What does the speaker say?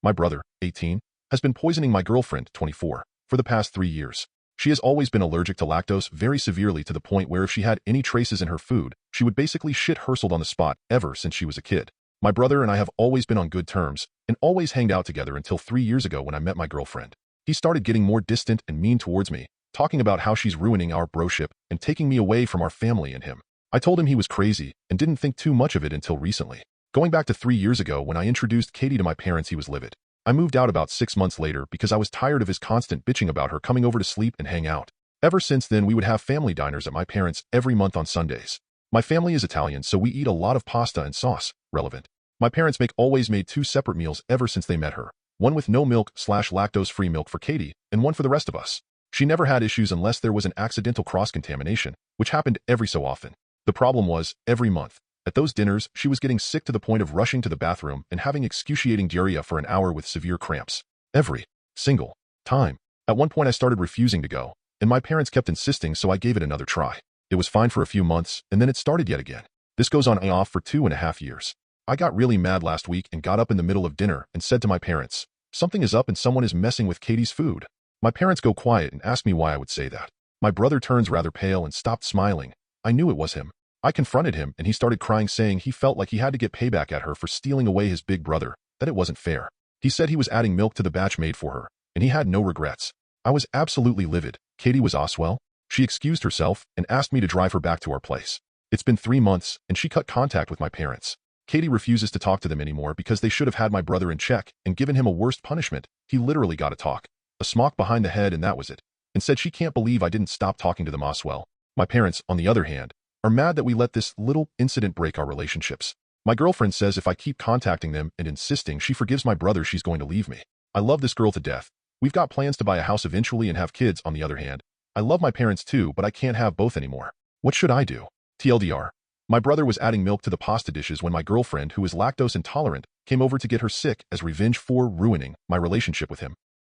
My brother, 18, has been poisoning my girlfriend, 24, for the past 3 years. She has always been allergic to lactose very severely to the point where if she had any traces in her food, she would basically shit herself on the spot ever since she was a kid. My brother and I have always been on good terms and always hanged out together until 3 years ago when I met my girlfriend. He started getting more distant and mean towards me, talking about how she's ruining our broship and taking me away from our family and him. I told him he was crazy and didn't think too much of it until recently. Going back to 3 years ago when I introduced Katie to my parents, he was livid. I moved out about 6 months later because I was tired of his constant bitching about her coming over to sleep and hang out. Ever since then, we would have family diners at my parents' every month on Sundays. My family is Italian, so we eat a lot of pasta and sauce. Relevant. My parents always made 2 separate meals ever since they met her. One with no milk/lactose-free milk for Katie, and one for the rest of us. She never had issues unless there was an accidental cross-contamination, which happened every so often. The problem was, every month, at those dinners, she was getting sick to the point of rushing to the bathroom and having excruciating diarrhea for an hour with severe cramps. Every single time. At one point I started refusing to go, and my parents kept insisting, so I gave it another try. It was fine for a few months, and then it started yet again. This goes on and off for 2.5 years. I got really mad last week and got up in the middle of dinner and said to my parents, "Something is up and someone is messing with Katie's food." My parents go quiet and ask me why I would say that. My brother turns rather pale and stopped smiling. I knew it was him. I confronted him and he started crying, saying he felt like he had to get payback at her for stealing away his big brother, that it wasn't fair. He said he was adding milk to the batch made for her, and he had no regrets. I was absolutely livid. Katie was Oswell. She excused herself and asked me to drive her back to our place. It's been 3 months, and she cut contact with my parents. Katie refuses to talk to them anymore because they should have had my brother in check and given him a worse punishment. He literally got a talk, a smock behind the head, and that was it, and said she can't believe I didn't stop talking to them Oswell. My parents, on the other hand, are mad that we let this little incident break our relationships. My girlfriend says if I keep contacting them and insisting she forgives my brother, she's going to leave me. I love this girl to death. We've got plans to buy a house eventually and have kids. On the other hand, I love my parents too, but I can't have both anymore. What should I do? TLDR. My brother was adding milk to the pasta dishes when my girlfriend, who is lactose intolerant, came over to get her sick as revenge for ruining my relationship with him.